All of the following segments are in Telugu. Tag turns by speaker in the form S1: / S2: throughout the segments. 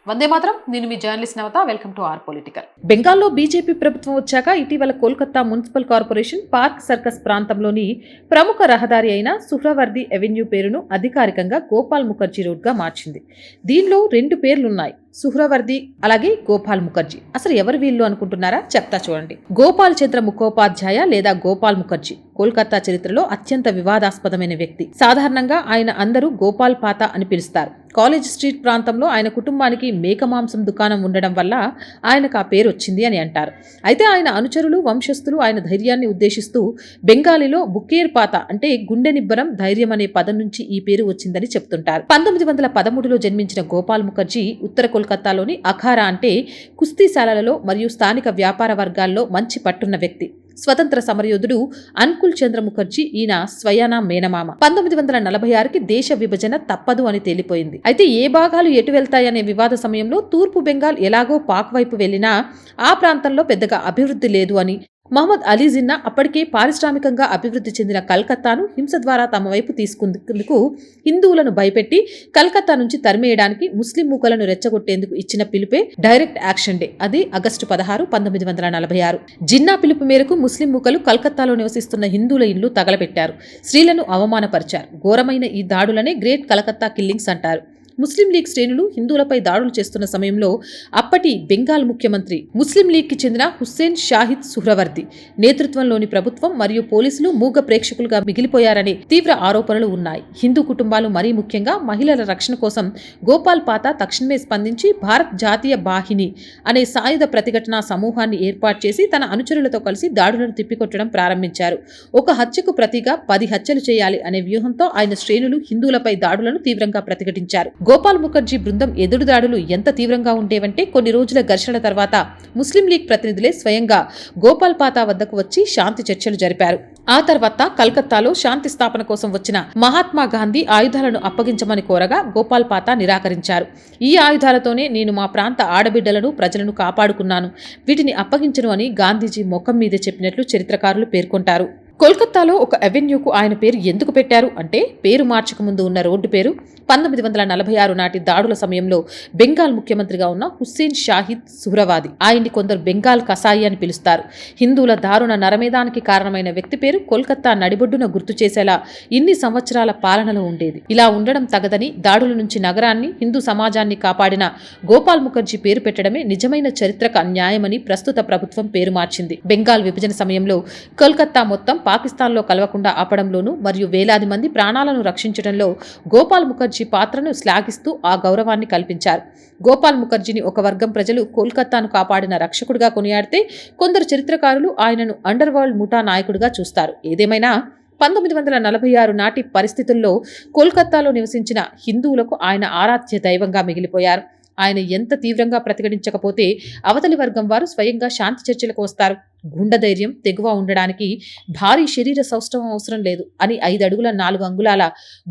S1: వందే మాత్రం. నేను మీ journalist Navata. Welcome to our political.
S2: బెంగాల్లో బీజేపీ ప్రభుత్వం వచ్చాక ఇటీవల Kolkata municipal corporation park circus ప్రాంతంలోని ప్రముఖ రహదారి అయిన సుహ్రవర్ది అవెన్యూ పేరును అధికారికంగా గోపాల్ ముఖర్జీ రోడ్గా మార్చింది. దీనిలో 2 పేర్లున్నాయి, సుహ్రవర్ది అలాగే గోపాల్ ముఖర్జీ. అసలు ఎవరు వీళ్ళు అనుకుంటున్నారా? చెప్తా చూడండి. గోపాల్ చంద్ర ముఖోపాధ్యాయ లేదా గోపాల్ ముఖర్జీ కోల్కతా చరిత్రలో అత్యంత వివాదాస్పదమైన వ్యక్తి. సాధారణంగా ఆయన అందరూ గోపాల్ పాత అని పిలుస్తారు. కాలేజ్ స్ట్రీట్ ప్రాంతంలో ఆయన కుటుంబానికి మేకమాంసం దుకాణం ఉండడం వల్ల ఆయనకు ఆ పేరు వచ్చింది అని అంటారు. అయితే ఆయన అనుచరులు, వంశస్థులు ఆయన ధైర్యాన్ని ఉద్దేశిస్తూ బెంగాలీలో బుకేర్ పాత అంటే గుండె నిబ్బరం, ధైర్యం అనే పదం నుంచి ఈ పేరు వచ్చిందని చెప్తుంటారు. 1913లో జన్మించిన గోపాల్ ముఖర్జీ ఉత్తర కోల్కతాలోని అఖారా అంటే కుస్తీశాలలలో మరియు స్థానిక వ్యాపార వర్గాల్లో మంచి పట్టున్న వ్యక్తి. స్వతంత్ర సమరయోధుడు అంకుల్ చంద్ర ముఖర్జీ ఈయన స్వయానా మేనమామ. 1946కి దేశ విభజన తప్పదు అని తేలిపోయింది. అయితే ఏ భాగాలు ఎటు వెళ్తాయనే వివాద సమయంలో తూర్పు బెంగాల్ ఎలాగో పాక్ వైపు వెళ్లినా ఆ ప్రాంతంలో పెద్దగా అభివృద్ధి లేదు అని, మహమ్మద్ అలీ జిన్నా అప్పటికే పారిశ్రామికంగా అభివృద్ధి చెందిన కలకత్తాను హింస ద్వారా తమ వైపు తీసుకుందుకు హిందువులను భయపెట్టి కలకత్తా నుంచి తరిమేయడానికి ముస్లిం మూకలను రెచ్చగొట్టేందుకు ఇచ్చిన పిలుపే డైరెక్ట్ యాక్షన్ డే. అది ఆగస్టు 16, 1946. జిన్నా పిలుపు మేరకు ముస్లిం మూకలు కలకత్తాలో నివసిస్తున్న హిందువుల ఇళ్లు తగలబెట్టారు, స్త్రీలను అవమానపరిచారు. ఘోరమైన ఈ దాడులనే గ్రేట్ కలకత్తా కిల్లింగ్స్ అంటారు. ముస్లిం లీగ్ శ్రేణులు హిందువులపై దాడులు చేస్తున్న సమయంలో అప్పటి బెంగాల్ ముఖ్యమంత్రి ముస్లిం లీగ్కి చెందిన హుస్సేన్ షాహిద్ సుహ్రవర్ది నేతృత్వంలోని ప్రభుత్వం మరియు పోలీసులు మూగ ప్రేక్షకులుగా మిగిలిపోయారనే తీవ్ర ఆరోపణలు ఉన్నాయి. హిందూ కుటుంబాలు, మరీ ముఖ్యంగా మహిళల రక్షణ కోసం గోపాల్ పాత తక్షణమే స్పందించి భారత్ జాతీయ బాహిని అనే సాయుధ ప్రతిఘటనా సమూహాన్ని ఏర్పాటు చేసి తన అనుచరులతో కలిసి దాడులను తిప్పికొట్టడం ప్రారంభించారు. ఒక హత్యకు ప్రతిగా 10 హత్యలు చేయాలి అనే వ్యూహంతో ఆయన శ్రేణులు హిందువులపై దాడులను తీవ్రంగా ప్రతిఘటించారు. గోపాల్ ముఖర్జీ బృందం ఎదురు దాడులు ఎంత తీవ్రంగా ఉండేవంటే కొన్ని రోజుల ఘర్షణ తర్వాత ముస్లిం లీగ్ ప్రతినిధులే స్వయంగా గోపాల్ పాతా వద్దకు వచ్చి శాంతి చర్చలు జరిపారు. ఆ తర్వాత కలకత్తాలో శాంతి స్థాపన కోసం వచ్చిన మహాత్మా గాంధీ ఆయుధాలను అప్పగించమని కోరగా గోపాల్ పాతా నిరాకరించారు. ఈ ఆయుధాలతోనే నేను మా ప్రాంత ఆడబిడ్డలను, ప్రజలను కాపాడుకున్నాను, వీటిని అప్పగించను అని గాంధీజీ ముఖం మీద చెప్పినట్లు చరిత్రకారులు పేర్కొంటారు. కోల్కతాలో ఒక అవెన్యూకు ఆయన పేరు ఎందుకు పెట్టారు అంటే, పేరు మార్చక ముందు ఉన్న రోడ్డు పేరు 1946 నాటి దాడుల సమయంలో బెంగాల్ ముఖ్యమంత్రిగా ఉన్న హుస్సేన్ షాహిద్ సుహ్రవాది. ఆయన్ని కొందరు బెంగాల్ కసాయి అని పిలుస్తారు. హిందువుల దారుణ నరమేధానికి కారణమైన వ్యక్తి పేరు కోల్కతా నడిబొడ్డున గుర్తు చేసేలా ఇన్ని సంవత్సరాల పాలనలో ఉండేది. ఇలా ఉండడం తగదని దాడుల నుంచి నగరాన్ని, హిందూ సమాజాన్ని కాపాడిన గోపాల్ ముఖర్జీ పేరు పెట్టడమే నిజమైన చరిత్రక న్యాయమని ప్రస్తుత ప్రభుత్వం పేరు మార్చింది. బెంగాల్ విభజన సమయంలో కోల్కతా మొత్తం పాకిస్తాన్లో కలవకుండా ఆపడంలోనూ మరియు వేలాది మంది ప్రాణాలను రక్షించడంలో గోపాల్ ముఖర్జీ పాత్రను శ్లాఘిస్తూ ఆ గౌరవాన్ని కల్పించారు. గోపాల్ ముఖర్జీని ఒక వర్గం ప్రజలు కోల్కతాను కాపాడిన రక్షకుడిగా కొనియాడితే, కొందరు చరిత్రకారులు ఆయనను అండర్ వరల్డ్ ముఠా నాయకుడిగా చూస్తారు. ఏదేమైనా 1946 నాటి పరిస్థితుల్లో కోల్కతాలో నివసించిన హిందువులకు ఆయన ఆరాధ్య దైవంగా మిగిలిపోయారు. ఆయన ఎంత తీవ్రంగా ప్రతిఘటించకపోతే అవతలి వర్గం వారు స్వయంగా శాంతి చర్చలకు వస్తారు. గుండెధైర్యం, తెగువ ఉండడానికి భారీ శరీర సౌష్ఠవం అవసరం లేదు అని 5 అడుగుల 4 అంగుళాల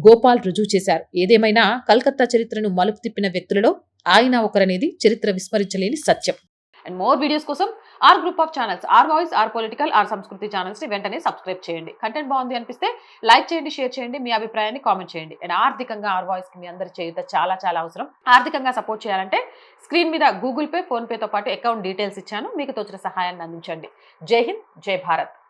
S2: గోపాల్ రుజువు చేశారు. ఏదేమైనా కలకత్తా చరిత్రను మలుపు తిప్పిన వ్యక్తులలో ఆయన ఒకరనేది చరిత్ర విస్మరించలేని సత్యం.
S1: అండ్ మోర్ వీడియోస్ కోసం our group of channels, our voice, our political, our Samskriti channels ని వెంటనే సబ్స్క్రైబ్ చేయండి. కంటెంట్ బాగుంది అనిపిస్తే లైక్ చేయండి, షేర్ చేయండి, మీ అభిప్రాయాన్ని కామెంట్ చేయండి. అండ్ ఆర్థికంగా ఆర్ వాయిస్ కి మీ అందరి చేయుత చాలా చాలా అవసరం. ఆర్థికంగా సపోర్ట్ చేయాలంటే స్క్రీన్ మీద గూగుల్ పే, ఫోన్ పేతో పాటు అకౌంట్ డీటెయిల్స్ ఇచ్చాను, మీకు తోచిన సహాయాన్ని అందించండి. జై హింద్, జై భారత్.